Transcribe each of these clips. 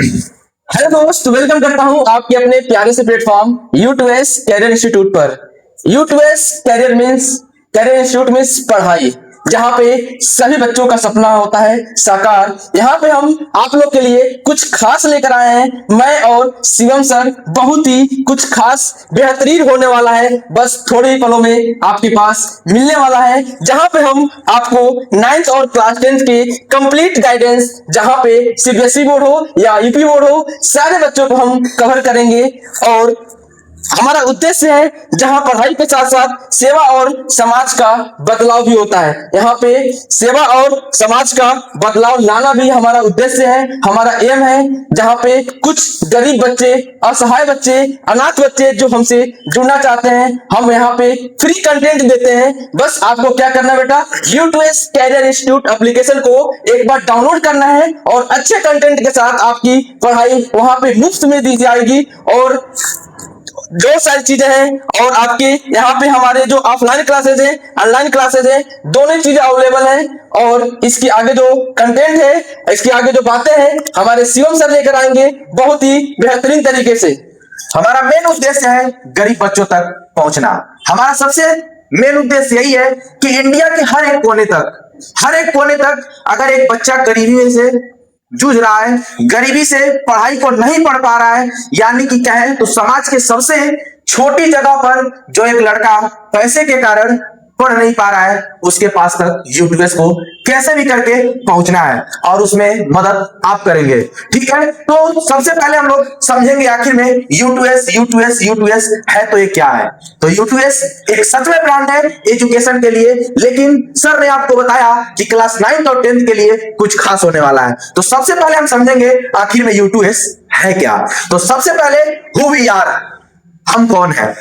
Hello दोस्त, welcome करता हूं आपके अपने प्यारे से प्लेटफॉर्म U2S कैरियर इंस्टीट्यूट पर। U2S career means career institute means पढ़ाई, जहां पे सभी बच्चों का सपना होता है साकार। यहाँ पे हम आप लोग के लिए कुछ खास लेकर आए हैं। मैं और शिवम सर बहुत ही कुछ खास बेहतरीन होने वाला है, बस थोड़े ही पलों में आपके पास मिलने वाला है, जहां पे हम आपको 9th और क्लास 10th के कंप्लीट गाइडेंस, जहां पे CBSE बोर्ड हो या यूपी बोर्ड हो, सारे बच्चों को हम कवर करेंगे। और हमारा उद्देश्य है जहां पढ़ाई के साथ साथ सेवा और समाज का बदलाव भी होता है। यहाँ पे सेवा और समाज का बदलाव लाना भी हमारा उद्देश्य है, हमारा एम है। जहाँ पे कुछ गरीब बच्चे, असहाय बच्चे, अनाथ बच्चे जो हमसे जुड़ना चाहते हैं, हम यहाँ पे फ्री कंटेंट देते हैं। बस आपको क्या करना है बेटा, U2S कैरियर इंस्टीट्यूट एप्लीकेशन को एक बार डाउनलोड करना है और अच्छे कंटेंट के साथ आपकी पढ़ाई वहां पे मुफ्त में दी जाएगी। और जो सारी चीजें हैं, और आपके यहाँ पे हमारे जो ऑफलाइन क्लासेज हैं, ऑनलाइन क्लासेज हैं, दोनों चीजें अवेलेबल हैं। और इसके आगे जो कंटेंट है, इसके आगे जो बातें हैं, हमारे शिवम सर लेकर आएंगे बहुत ही बेहतरीन तरीके से। हमारा मेन उद्देश्य है गरीब बच्चों तक पहुंचना। हमारा सबसे मेन उद्देश्य यही है कि इंडिया के हर एक कोने तक अगर एक बच्चा गरीबी में से जूझ रहा है, गरीबी से पढ़ाई को नहीं पढ़ पा रहा है, यानी कि क्या है, तो समाज के सबसे छोटी जगह पर जो एक लड़का पैसे के कारण पढ़ नहीं पा रहा है, उसके पास तक U2S को कैसे भी करके पहुंचना है, और उसमें मदद आप करेंगे। ठीक है, तो सबसे पहले हम लोग समझेंगे आखिर में U2S है तो ये क्या है। तो U2S एक सच में ब्रांड है एजुकेशन के लिए, लेकिन सर ने आपको बताया कि क्लास 9th और 10th के लिए कुछ खास होने वाला है। तो सबसे पहले हम समझेंगे आखिर में U2S है क्या। तो सबसे पहले हु वी आर, हम कौन है,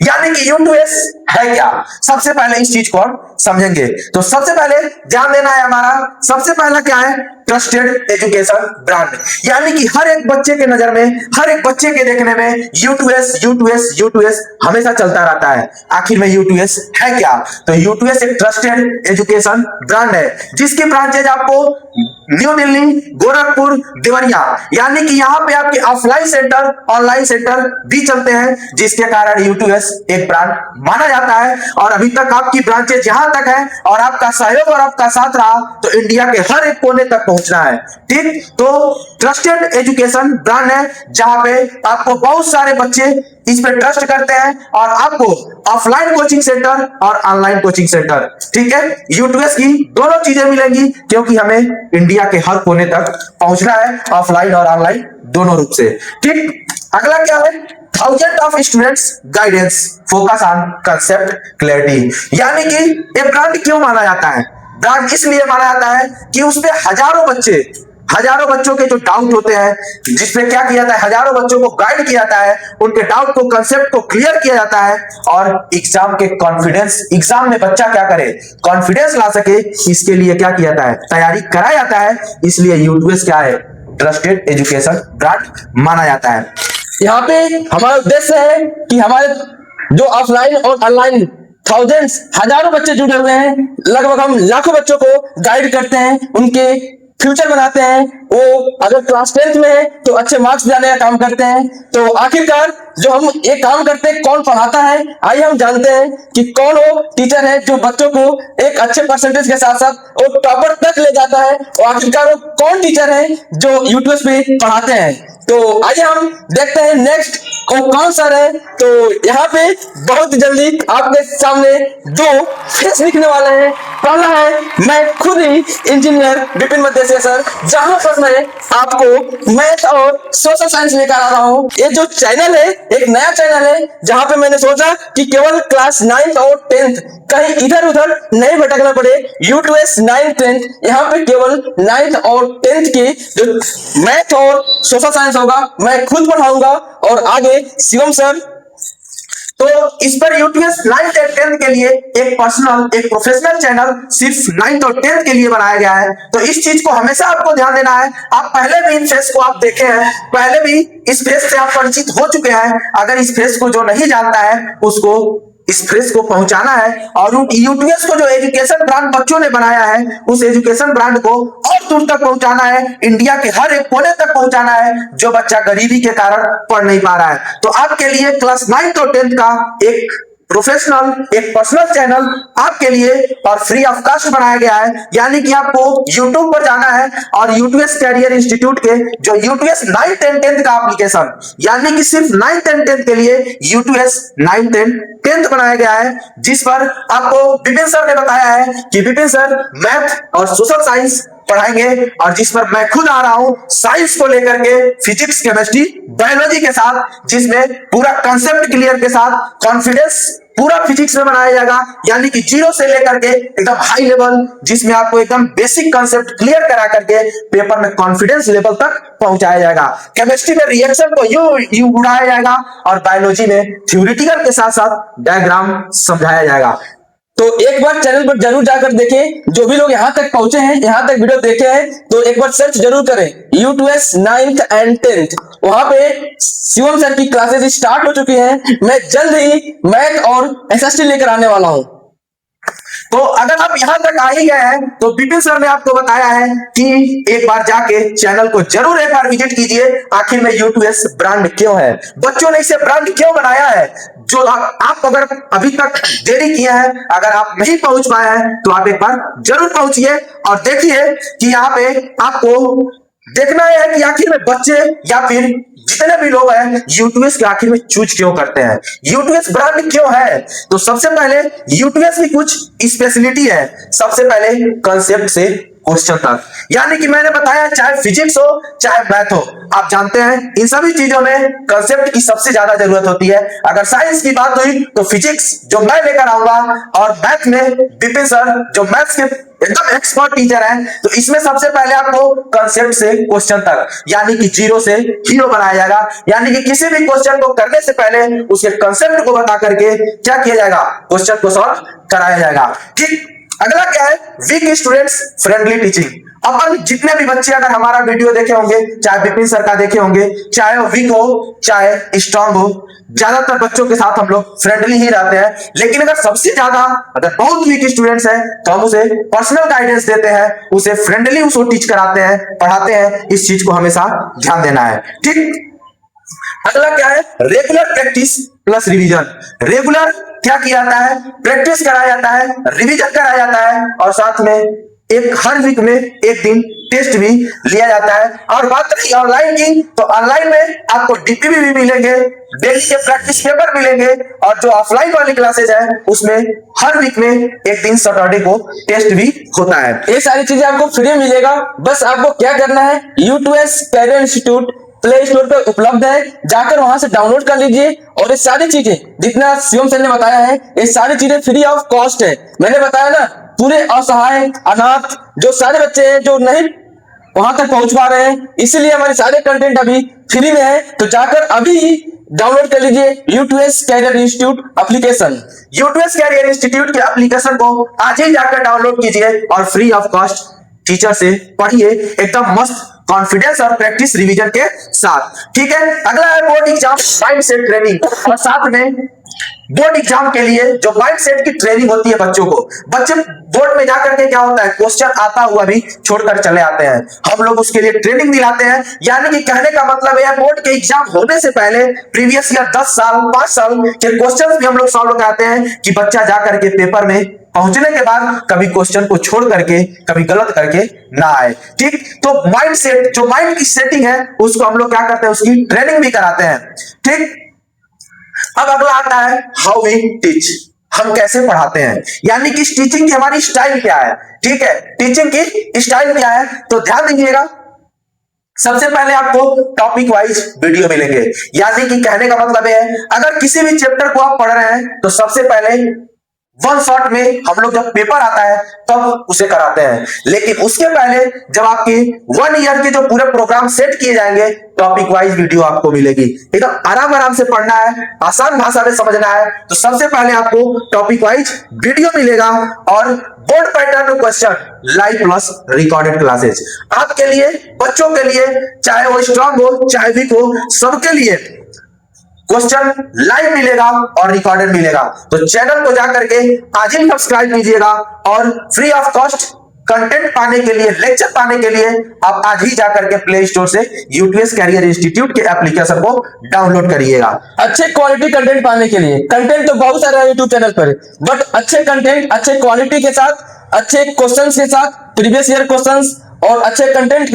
यानी कि U2S है क्या, सबसे पहले इस चीज को समझेंगे। तो सबसे पहले ध्यान देना है, हमारा सबसे पहला क्या है, ट्रस्टेड एजुकेशन ब्रांड, यानी कि हर एक बच्चे के नजर में, हर एक बच्चे के देखने में U2S हमेशा चलता रहता है। आखिर में U2S है क्या, तो U2S एक ट्रस्टेड एजुकेशन ब्रांड है जिसके ब्रांचेज आपको न्यू दिल्ली, गोरखपुर, देवरिया, यानी कि यहाँ पे आपके ऑफलाइन सेंटर, ऑनलाइन सेंटर भी चलते हैं, जिसके कारण U2S एक ब्रांड माना जाता है। और अभी तक आपकी ब्रांचेज यहाँ तक है, और आपका सहयोग और आपका साथ रहा तो इंडिया के हर एक कोने तक पहुंचना है। ठीक, तो ट्रस्टेड एजुकेशन ब्रांड है जहां पे आपको बहुत सारे बच्चे इस पे ट्रस्ट करते हैं, और आपको ऑफलाइन कोचिंग सेंटर और ऑनलाइन कोचिंग सेंटर, ठीक है, U2S की दोनों चीजें मिलेंगी, क्योंकि हमें इंडिया के हर कोने तक पहुंचना है, ऑफलाइन और ऑनलाइन दोनों रूप से। ठीक, अगला क्या है, thousand of students guidance focus on concept clarity, यानी कि ये ब्रांड क्यों माना जाता है, ब्रांड इसलिए माना जाता है कि उसमें हजारों बच्चों के जो डाउट होते हैं, जिसपे क्या किया जाता है, हजारों बच्चों को गाइड किया जाता है, उनके डाउट को, कंसेप्ट को क्लियर किया जाता है, और एग्जाम के कॉन्फिडेंस, एग्जाम में बच्चा क्या करे, कॉन्फिडेंस ला सके, इसके लिए क्या किया जाता है, तैयारी कराया जाता है। इसलिए U2S क्या है, ट्रस्टेड एजुकेशन ब्रांड माना जाता है। यहाँ पे हमारा उद्देश्य है कि हमारे जो ऑफलाइन और ऑनलाइन थाउजेंड्स, हजारों बच्चे जुड़े हुए हैं, लगभग हम लाखों बच्चों को गाइड करते हैं, उनके फ्यूचर बनाते हैं। वो अगर क्लास 10th में है तो अच्छे मार्क्स लाने का काम करते हैं। तो आखिरकार जो हम ये काम करते हैं, कौन पढ़ाता है, आइए हम जानते हैं कि कौन वो टीचर है जो बच्चों को एक अच्छे परसेंटेज के साथ साथ वो टॉपर तक ले जाता है, और आखिरकार वो कौन टीचर है जो U2S पे पढ़ाते हैं। तो आइए हम देखते हैं नेक्स्ट वो कौन सर है। तो यहाँ पे बहुत जल्दी आपके सामने दो फेस दिखने वाले हैं। पहला है मैं खुद ही इंजीनियर विपिन मदेसिया सर, जहां पर मैं आपको मैथ और सोशल साइंस लेकर आ रहा हूँ। ये जो चैनल है एक नया चैनल है, जहां पे मैंने सोचा कि केवल क्लास 9th और 10th कहीं इधर उधर नहीं भटकना पड़े। U2S 9th 10th यहाँ पे केवल 9th और 10th की जो मैथ और सोशल साइंस होगा मैं खुद पढ़ाऊंगा, और आगे शिवम सर। तो इस पर U2S 9th और 10th के लिए एक पर्सनल, एक प्रोफेशनल चैनल सिर्फ 9th और 10th के लिए बनाया गया है। तो इस चीज को हमेशा आपको ध्यान देना है। आप पहले भी इन फेस को आप देखे हैं, पहले भी इस फेस से आप परिचित हो चुके हैं। अगर इस फेस को जो नहीं जानता है उसको इस फ्रेश को पहुंचाना है और यूटीएस को जो एजुकेशन ब्रांड बच्चों ने बनाया है उस एजुकेशन ब्रांड को और दूर तक पहुंचाना है, इंडिया के हर एक कोने तक पहुंचाना है जो बच्चा गरीबी के कारण पढ़ नहीं पा रहा है। तो आपके लिए क्लास 9 और 10 का एक प्रोफेशनल एक पर्सनल चैनल आपके लिए और फ्री ऑफ कॉस्ट बनाया गया है। यानी कि आपको YouTube पर जाना है और यूटीएस कैरियर इंस्टीट्यूट के जो यूटीएस 9, 10, 10 का एप्लीकेशन, यानी कि सिर्फ 9, 10, 10 के लिए यूटीएस 9, 10, 10 बनाया गया है, जिस पर आपको विपिन सर ने बताया है कि विपिन सर मैथ और सोशल साइंस पढ़ाएंगे और जिस पर मैं खुद आ रहा हूं साइंस को लेकर के, फिजिक्स, केमिस्ट्री, बायोलॉजी के साथ, जिसमें पूरा कंसेप्ट क्लियर के साथ कॉन्फिडेंस पूरा फिजिक्स में बनाया जाएगा, यानी कि जीरो से लेकर के एकदम हाई लेवल, जिसमें आपको एकदम बेसिक कंसेप्ट क्लियर करा करके पेपर में कॉन्फिडेंस लेवल तक पहुंचाया जाएगा। केमिस्ट्री में रिएक्शन को यू उड़ाया जाएगा और बायोलॉजी में थ्योरेटिकल के साथ साथ डायग्राम समझाया जाएगा। तो एक बार चैनल पर जरूर जाकर देखें। जो भी लोग यहाँ तक पहुंचे हैं, यहाँ तक वीडियो देखे हैं, तो एक बार सर्च जरूर करें यूटीएस 9th and 10th। वहां पे शिवम सर की क्लासेस स्टार्ट हो चुकी हैं। मैं जल्द ही मैथ और एसएसटी लेकर आने वाला हूं। तो अगर आप यहां तक आ ही गए हैं तो विपिन सर ने आपको बताया है कि एक बार जाके चैनल को जरूर एक बार विजिट कीजिए। आखिर में यूटीएस ब्रांड क्यों है, बच्चों ने इसे ब्रांड क्यों बनाया है, जो आप अगर अभी तक देरी किए हैं, अगर आप नहीं पहुंच पाए हैं तो आप एक बार जरूर पहुंचिए और देखिए कि यहाँ पे आपको देखना है कि आखिर में बच्चे या फिर जितने भी लोग हैं यूटीएस के आखिर में चूज क्यों करते हैं, यूटीएस ब्रांड क्यों है। तो सबसे पहले यूटीएस की कुछ स्पेशलिटी है। सबसे पहले कंसेप्ट से क्वेश्चन तक, यानी कि मैंने बताया चाहे फिजिक्स हो चाहे मैथ हो, आप जानते हैं इन सभी चीजों में कंसेप्ट की सबसे ज्यादा जरूरत होती है। अगर साइंस की बात हुई तो फिजिक्स जो मैं लेकर आऊंगा और मैथ में विपिन सर जो मैथ्स के एकदम एक्सपर्ट टीचर हैं, तो इसमें सबसे पहले आपको कंसेप्ट से क्वेश्चन तक, यानी कि जीरो से हीरो बनाया जाएगा। यानी कि किसी भी क्वेश्चन को करने से पहले उसके कंसेप्ट को बता करके क्या किया जाएगा, क्वेश्चन को सॉल्व कराया जाएगा। ठीक, अगला क्या है, वीक स्टूडेंट्स फ्रेंडली टीचिंग। अपन जितने भी बच्चे अगर हमारा वीडियो देखे होंगे, चाहे विपिन सर का देखे होंगे, चाहे वो वीक हो चाहे स्ट्रांग हो, ज्यादातर बच्चों के साथ हम लोग फ्रेंडली ही रहते हैं। लेकिन अगर सबसे ज्यादा अगर बहुत वीक स्टूडेंट्स हैं तो हम उसे पर्सनल गाइडेंस देते हैं, उसे फ्रेंडली उसको टीच कराते हैं, पढ़ाते हैं। इस चीज को हमेशा ध्यान देना है। ठीक, अगला क्या है, regular practice plus revision. Regular क्या किया जाता है, प्रैक्टिस कराया जाता है, रिवीजन कराया जाता है और साथ में एक हर वीक में एक दिन टेस्ट भी लिया जाता है। और बात रही ऑनलाइन की, तो ऑनलाइन में आपको डीपीबी भी मिलेंगे, डेली के प्रैक्टिस पेपर मिलेंगे और जो ऑफलाइन वाली क्लासेज है उसमें हर वीक में एक दिन सैटरडे को टेस्ट भी होता है। ये सारी चीजें आपको फ्री मिलेगा। बस आपको क्या करना है, UTS career institute play store पे उपलब्ध है, जाकर वहां से डाउनलोड कर लीजिए। और ये सारी चीजें जितना शिवम सर ने बताया है, ये सारी चीजें फ्री ऑफ कॉस्ट है। मैंने बताया ना, पूरे असहाय, अनाथ जो सारे बच्चे हैं जो नहीं वहां तक पहुंच पा रहे हैं, इसीलिए हमारे सारे कंटेंट अभी फ्री में है। तो जाकर अभी डाउनलोड कर लीजिए UTS career institute application. UTS career institute के एप्लीकेशन को आज ही जाकर डाउनलोड कीजिए और फ्री ऑफ कॉस्ट टीचर से पढ़िए, एकदम मस्त कॉन्फिडेंस और प्रैक्टिस रिवीजन के साथ। ठीक है, अगला है board exam mind set training. और साथ में बोर्ड एग्जाम के लिए जो माइंड सेट की ट्रेनिंग होती है बच्चों को, बच्चे बोर्ड में जाकर के क्या होता है, क्वेश्चन आता हुआ भी छोड़कर चले आते हैं, हम लोग उसके लिए ट्रेनिंग दिलाते हैं। यानी कि कहने का मतलब है बोर्ड के एग्जाम होने से पहले प्रीवियस ईयर 10 साल 5 साल के क्वेश्चन भी हम लोग सॉल्व कराते हैं कि बच्चा जाकर के पेपर में पहुंचने के बाद कभी क्वेश्चन को छोड़ करके कभी गलत करके ना आए। ठीक, तो माइंड सेट जो माइंड की सेटिंग है उसको हम लोग क्या करते हैं, उसकी ट्रेनिंग भी कराते हैं। ठीक, अब अगला आता है हाउ वी टीच, हम कैसे पढ़ाते हैं, यानी कि टीचिंग की हमारी स्टाइल क्या है। ठीक है, टीचिंग की स्टाइल क्या है, तो ध्यान दीजिएगा। सबसे पहले आपको टॉपिक वाइज वीडियो मिलेंगे, यानी कि कहने का मतलब है अगर किसी भी चैप्टर को आप पढ़ रहे हैं तो सबसे पहले वन शॉट में हम लोग जब पेपर आता है तब उसे कराते हैं। लेकिन उसके पहले जब आपके 1 ईयर के जो पूरे प्रोग्राम सेट किए जाएंगे, टॉपिक वाइज वीडियो आपको मिलेगी। एकदम आराम आराम से पढ़ना है, आसान भाषा में समझना है, तो सबसे पहले आपको टॉपिक वाइज वीडियो मिलेगा और board pattern question live plus recorded classes आपके लिए, बच्चों के लिए, चाहे वो स्ट्रांग हो चाहे वीक हो, सबके लिए क्वेश्चन लाइव मिलेगा और रिकॉर्डेड मिलेगा। तो चैनल को जाकर के आज ही सब्सक्राइब कीजिएगा और फ्री ऑफ कॉस्ट कंटेंट पाने के लिए, लेक्चर पाने के लिए आप आज ही जाकर के प्ले स्टोर से यूटीएस कैरियर इंस्टीट्यूट के एप्लीकेशन को डाउनलोड करिएगा। अच्छे क्वालिटी कंटेंट पाने के लिए, कंटेंट तो बहुत सारा है यूट्यूब चैनल पर, बट अच्छे कंटेंट, अच्छे क्वालिटी के साथ, अच्छे क्वेश्चंस के साथ, प्रीवियस ईयर क्वेश्चंस और अच्छे कंटेंट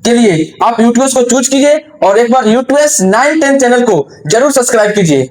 के लिए आप यूट्यूब को चूज कीजिए और एक बार यूट्यूब 9-10 चैनल को जरूर सब्सक्राइब कीजिए।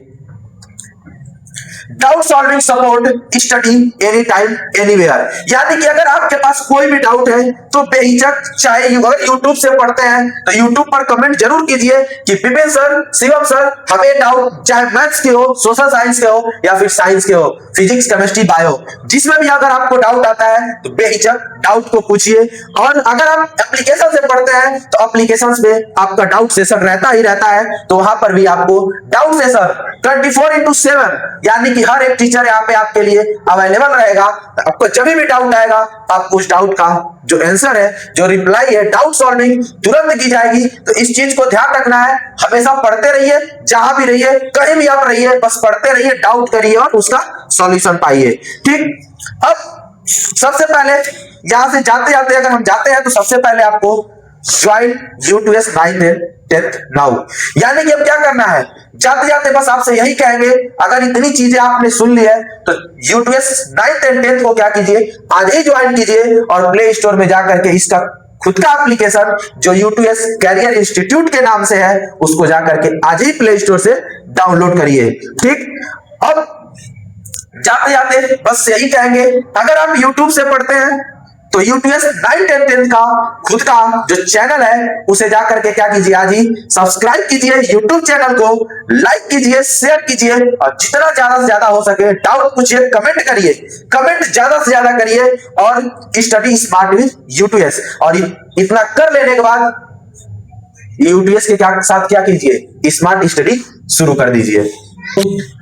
Doubt solving support, study any time anywhere, यानी कि अगर आपके पास कोई भी डाउट है तो बेहिचक, चाहे अगर यूट्यूब से पढ़ते हैं तो यूट्यूब पर कमेंट जरूर कीजिए कि विपिन सर, शिवम सर, हमें डाउट, चाहे मैथ्स के हो, सोशल साइंस के हो या फिर साइंस के हो, फिजिक्स, केमिस्ट्री, बायो, जिसमें भी अगर आपको डाउट आता है तो बेहिचक डाउट को पूछिए। और अगर आप एप्लीकेशन से पढ़ते हैं तो एप्लीकेशन में आपका डाउट सेशन रहता ही रहता है, तो वहां पर भी आपको डाउट सेशन 24/7 यानी कि हर एक टीचर यहाँ पे आपके लिए अवेलेबल रहेगा। आपको जब भी डाउट आएगा आपको उस डाउट का जो आंसर है, जो रिप्लाई है, डाउट सॉल्विंग तुरंत की जाएगी। तो इस चीज को ध्यान रखना है, हमेशा पढ़ते रहिए, जहां भी रहिए, कहीं भी आप रहिए, बस पढ़ते रहिए, डाउट करिए और उसका सॉल्यूशन पाइए। ठीक, अब सबसे पहले यहां से जाते जाते अगर हम जाते हैं तो सबसे पहले आपको join UTS 9th and 10th now, यानी कि अब क्या करना है, जाते जाते बस आपसे यही कहेंगे, अगर इतनी चीजें आपने सुन ली है तो यूटीएस 9th and 10th को क्या कीजिए, आज ही ज्वाइन कीजिए और प्ले स्टोर में जाकर के इसका खुद का एप्लीकेशन जो यूटीएस कैरियर इंस्टीट्यूट के नाम से है उसको जाकर के आज ही प्ले स्टोर से डाउनलोड करिए। ठीक, अब जाते जाते बस यही कहेंगे, अगर आप यूट्यूब से पढ़ते हैं तो यूटीएस 9th and 10th का खुद का जो चैनल है उसे जाकर के क्या कीजिए, आज ही सब्सक्राइब कीजिए, यूट्यूब चैनल को लाइक कीजिए, शेयर कीजिए और जितना ज्यादा से ज्यादा हो सके डाउट पूछिए, कमेंट करिए, कमेंट ज्यादा से ज्यादा करिए और स्टडी स्मार्ट विद यूटीएस। और इतना कर लेने के बाद यूटीएस के साथ क्या कीजिए, स्मार्ट स्टडी शुरू कर दीजिए।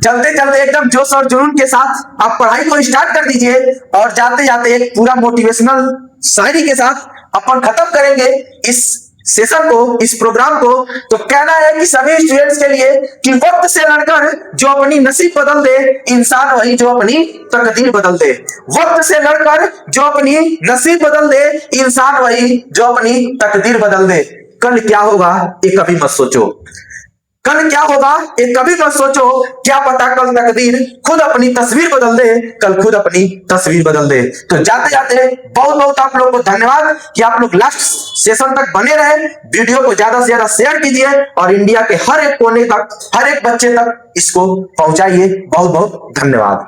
चलते चलते एकदम जोश और जुनून के साथ आप पढ़ाई को स्टार्ट कर दीजिए और जाते जाते एक पूरा मोटिवेशनल शायरी के साथ अपन खत्म करेंगे इस सेशन को, इस प्रोग्राम को। तो कहना है कि सभी स्टूडेंट्स के लिए कि वक्त से लड़कर जो अपनी नसीब बदल दे, इंसान वही जो अपनी तकदीर बदल दे। वक्त से लड़कर जो अपनी नसीब बदल दे, इंसान वही जो अपनी तकदीर बदल दे। कल क्या होगा ये कभी मत सोचो, कल क्या होगा ये कभी मत सोचो, क्या पता कल तकदीर खुद अपनी तस्वीर बदल दे, कल खुद अपनी तस्वीर बदल दे। तो जाते जाते बहुत बहुत आप लोगों को धन्यवाद कि आप लोग लास्ट सेशन तक बने रहे। वीडियो को ज्यादा से ज्यादा शेयर कीजिए और इंडिया के हर एक कोने तक, हर एक बच्चे तक इसको पहुंचाइए। बहुत बहुत धन्यवाद।